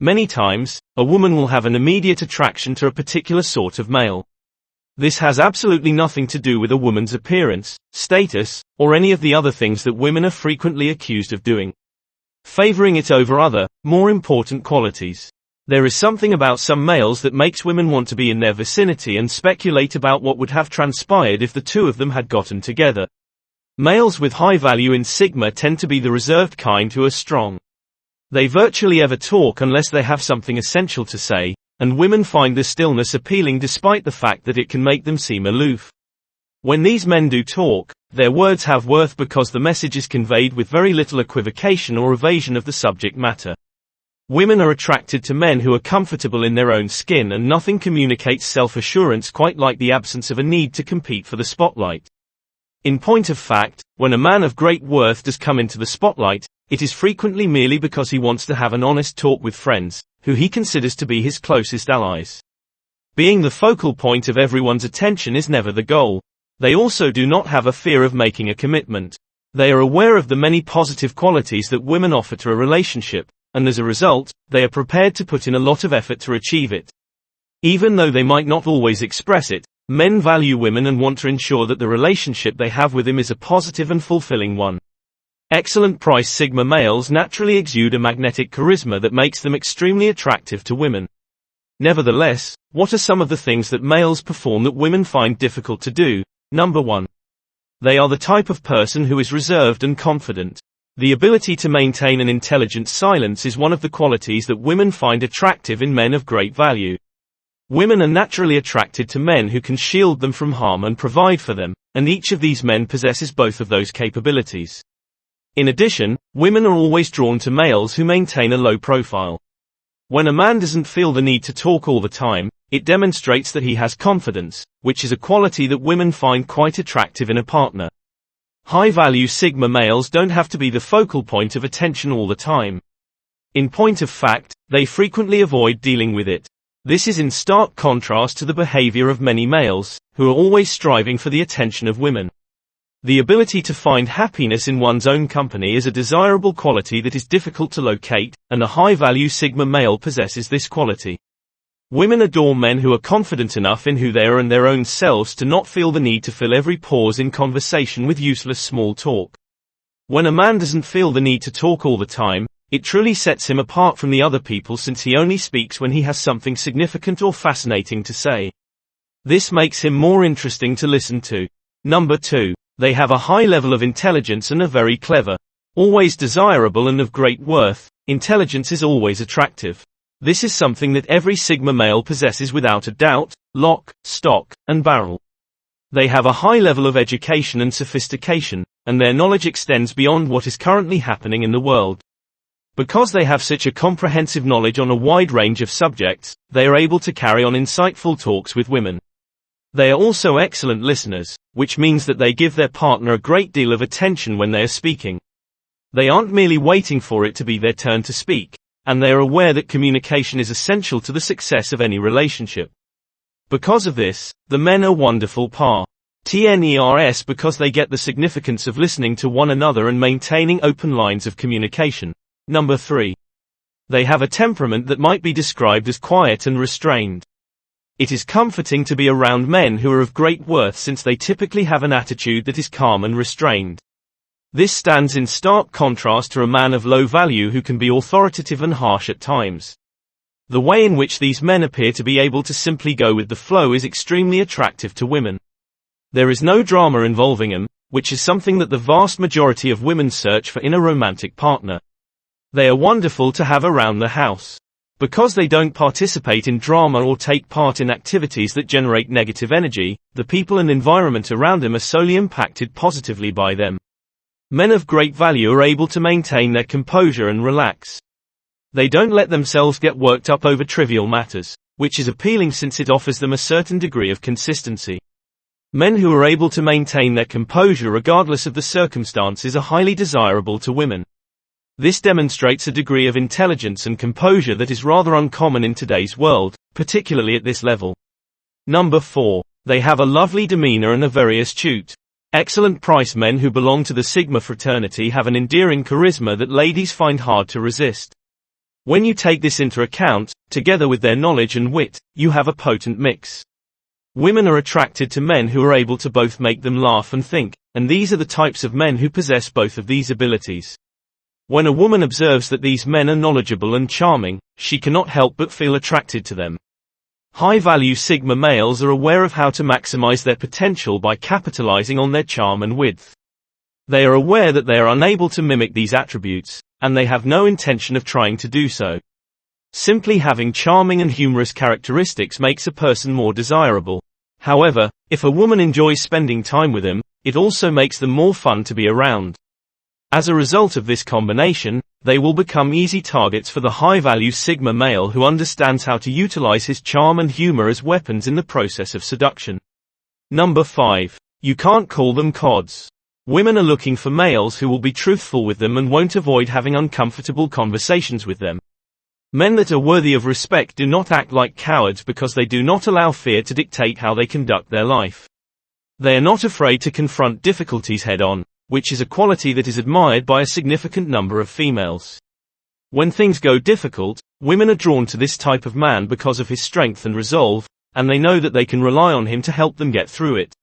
Many times, a woman will have an immediate attraction to a particular sort of male. This has absolutely nothing to do with a woman's appearance, status, or any of the other things that women are frequently accused of doing, favoring it over other, more important qualities. There is something about some males that makes women want to be in their vicinity and speculate about what would have transpired if the two of them had gotten together. Males with high value in sigma tend to be the reserved kind who are strong. They virtually ever talk unless they have something essential to say, and women find the stillness appealing despite the fact that it can make them seem aloof. When these men do talk, their words have worth because the message is conveyed with very little equivocation or evasion of the subject matter. Women are attracted to men who are comfortable in their own skin, and nothing communicates self-assurance quite like the absence of a need to compete for the spotlight. In point of fact, when a man of great worth does come into the spotlight, it is frequently merely because he wants to have an honest talk with friends, who he considers to be his closest allies. Being the focal point of everyone's attention is never the goal. They also do not have a fear of making a commitment. They are aware of the many positive qualities that women offer to a relationship, and as a result, they are prepared to put in a lot of effort to achieve it. Even though they might not always express it, men value women and want to ensure that the relationship they have with him is a positive and fulfilling one. Excellent price sigma males naturally exude a magnetic charisma that makes them extremely attractive to women. Nevertheless, what are some of the things that males perform that women find difficult to do? Number 1. They are the type of person who is reserved and confident. The ability to maintain an intelligent silence is one of the qualities that women find attractive in men of great value. Women are naturally attracted to men who can shield them from harm and provide for them, and each of these men possesses both of those capabilities. In addition, women are always drawn to males who maintain a low profile. When a man doesn't feel the need to talk all the time, it demonstrates that he has confidence, which is a quality that women find quite attractive in a partner. High-value sigma males don't have to be the focal point of attention all the time. In point of fact, they frequently avoid dealing with it. This is in stark contrast to the behavior of many males, who are always striving for the attention of women. The ability to find happiness in one's own company is a desirable quality that is difficult to locate, and a high-value sigma male possesses this quality. Women adore men who are confident enough in who they are and their own selves to not feel the need to fill every pause in conversation with useless small talk. When a man doesn't feel the need to talk all the time, it truly sets him apart from the other people, since he only speaks when he has something significant or fascinating to say. This makes him more interesting to listen to. Number 2. They have a high level of intelligence and are very clever. Always desirable and of great worth, intelligence is always attractive. This is something that every sigma male possesses without a doubt, lock, stock, and barrel. They have a high level of education and sophistication, and their knowledge extends beyond what is currently happening in the world. Because they have such a comprehensive knowledge on a wide range of subjects, they are able to carry on insightful talks with women. They are also excellent listeners, which means that they give their partner a great deal of attention when they are speaking. They aren't merely waiting for it to be their turn to speak, and they are aware that communication is essential to the success of any relationship. Because of this, the men are wonderful partners because they get the significance of listening to one another and maintaining open lines of communication. Number 3. They have a temperament that might be described as quiet and restrained. It is comforting to be around men who are of great worth, since they typically have an attitude that is calm and restrained. This stands in stark contrast to a man of low value who can be authoritative and harsh at times. The way in which these men appear to be able to simply go with the flow is extremely attractive to women. There is no drama involving them, which is something that the vast majority of women search for in a romantic partner. They are wonderful to have around the house. Because they don't participate in drama or take part in activities that generate negative energy, the people and environment around them are solely impacted positively by them. Men of great value are able to maintain their composure and relax. They don't let themselves get worked up over trivial matters, which is appealing since it offers them a certain degree of consistency. Men who are able to maintain their composure regardless of the circumstances are highly desirable to women. This demonstrates a degree of intelligence and composure that is rather uncommon in today's world, particularly at this level. Number 4. They have a lovely demeanor and are very astute. Excellent price men who belong to the Sigma fraternity have an endearing charisma that ladies find hard to resist. When you take this into account, together with their knowledge and wit, you have a potent mix. Women are attracted to men who are able to both make them laugh and think, and these are the types of men who possess both of these abilities. When a woman observes that these men are knowledgeable and charming, she cannot help but feel attracted to them. High-value Sigma males are aware of how to maximize their potential by capitalizing on their charm and wit. They are aware that they are unable to mimic these attributes, and they have no intention of trying to do so. Simply having charming and humorous characteristics makes a person more desirable. However, if a woman enjoys spending time with them, it also makes them more fun to be around. As a result of this combination, they will become easy targets for the high-value Sigma male who understands how to utilize his charm and humor as weapons in the process of seduction. Number 5. You can't call them cods. Women are looking for males who will be truthful with them and won't avoid having uncomfortable conversations with them. Men that are worthy of respect do not act like cowards because they do not allow fear to dictate how they conduct their life. They are not afraid to confront difficulties head-on, which is a quality that is admired by a significant number of females. When things go difficult, women are drawn to this type of man because of his strength and resolve, and they know that they can rely on him to help them get through it.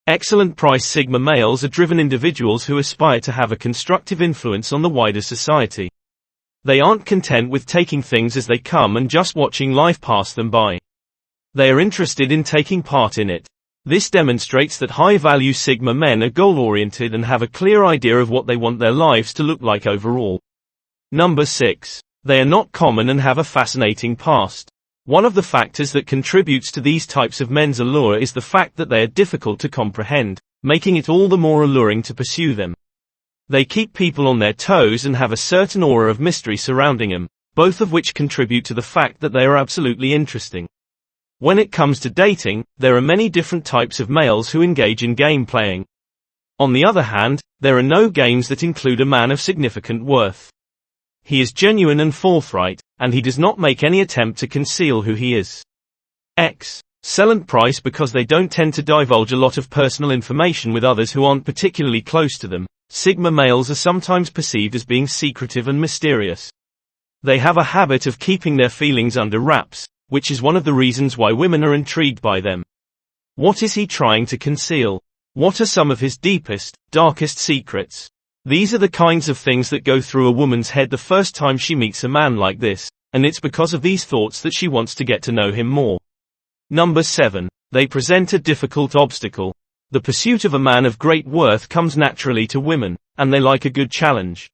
Excellent price Sigma males are driven individuals who aspire to have a constructive influence on the wider society. They aren't content with taking things as they come and just watching life pass them by. They are interested in taking part in it. This demonstrates that high-value Sigma men are goal-oriented and have a clear idea of what they want their lives to look like overall. Number 6. They are not common and have a fascinating past. One of the factors that contributes to these types of men's allure is the fact that they are difficult to comprehend, making it all the more alluring to pursue them. They keep people on their toes and have a certain aura of mystery surrounding them, both of which contribute to the fact that they are absolutely interesting. When it comes to dating, there are many different types of males who engage in game playing. On the other hand, there are no games that include a man of significant worth. He is genuine and forthright, and he does not make any attempt to conceal who he is. Excellent price because they don't tend to divulge a lot of personal information with others who aren't particularly close to them. Sigma males are sometimes perceived as being secretive and mysterious. They have a habit of keeping their feelings under wraps, which is one of the reasons why women are intrigued by them. What is he trying to conceal? What are some of his deepest, darkest secrets? These are the kinds of things that go through a woman's head the first time she meets a man like this, and it's because of these thoughts that she wants to get to know him more. Number 7. They present a difficult obstacle. The pursuit of a man of great worth comes naturally to women, and they like a good challenge.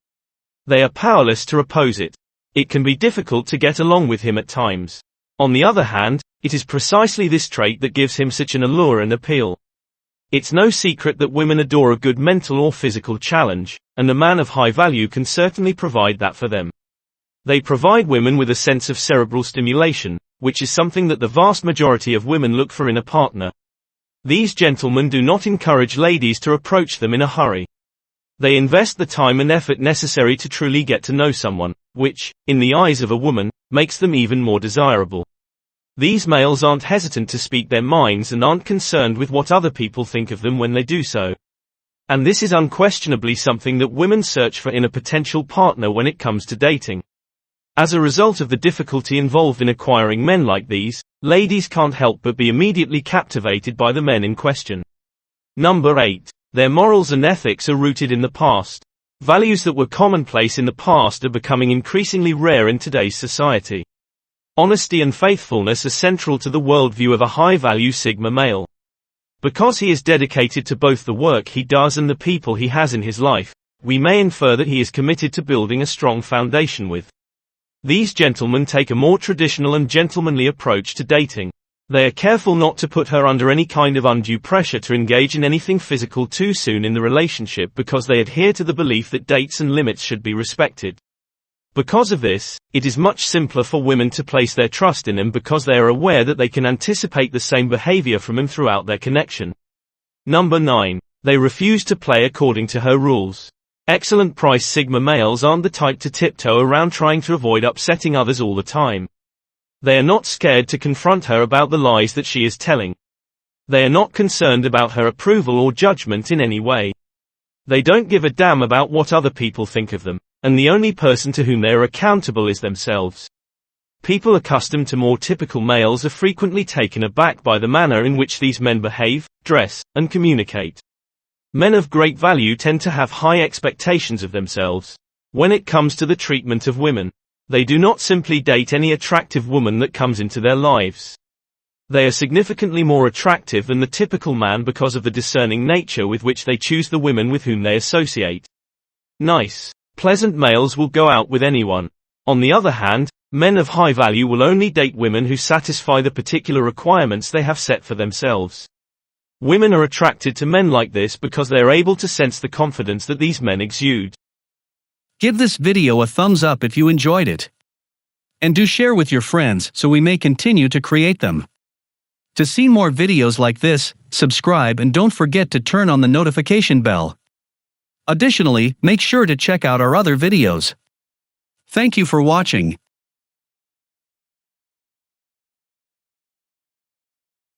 They are powerless to oppose it. It can be difficult to get along with him at times. On the other hand, it is precisely this trait that gives him such an allure and appeal. It's no secret that women adore a good mental or physical challenge, and a man of high value can certainly provide that for them. They provide women with a sense of cerebral stimulation, which is something that the vast majority of women look for in a partner. These gentlemen do not encourage ladies to approach them in a hurry. They invest the time and effort necessary to truly get to know someone, which, in the eyes of a woman, makes them even more desirable. These males aren't hesitant to speak their minds and aren't concerned with what other people think of them when they do so. And this is unquestionably something that women search for in a potential partner when it comes to dating. As a result of the difficulty involved in acquiring men like these, ladies can't help but be immediately captivated by the men in question. Number 8. Their morals and ethics are rooted in the past. Values that were commonplace in the past are becoming increasingly rare in today's society. Honesty and faithfulness are central to the worldview of a high-value Sigma male. Because he is dedicated to both the work he does and the people he has in his life, we may infer that he is committed to building a strong foundation with. These gentlemen take a more traditional and gentlemanly approach to dating. They are careful not to put her under any kind of undue pressure to engage in anything physical too soon in the relationship because they adhere to the belief that dates and limits should be respected. Because of this, it is much simpler for women to place their trust in him because they are aware that they can anticipate the same behavior from him throughout their connection. Number 9. They refuse to play according to her rules. Excellent price Sigma males aren't the type to tiptoe around trying to avoid upsetting others all the time. They are not scared to confront her about the lies that she is telling. They are not concerned about her approval or judgment in any way. They don't give a damn about what other people think of them. and the only person to whom they are accountable is themselves. People accustomed to more typical males are frequently taken aback by the manner in which these men behave, dress, and communicate. Men of great value tend to have high expectations of themselves. When it comes to the treatment of women, they do not simply date any attractive woman that comes into their lives. They are significantly more attractive than the typical man because of the discerning nature with which they choose the women with whom they associate. Nice, pleasant males will go out with anyone. On the other hand, men of high value will only date women who satisfy the particular requirements they have set for themselves. Women are attracted to men like this because they are able to sense the confidence that these men exude. Give this video a thumbs up if you enjoyed it. And do share with your friends so we may continue to create them. To see more videos like this, subscribe and don't forget to turn on the notification bell. Additionally, make sure to check out our other videos. Thank you for watching.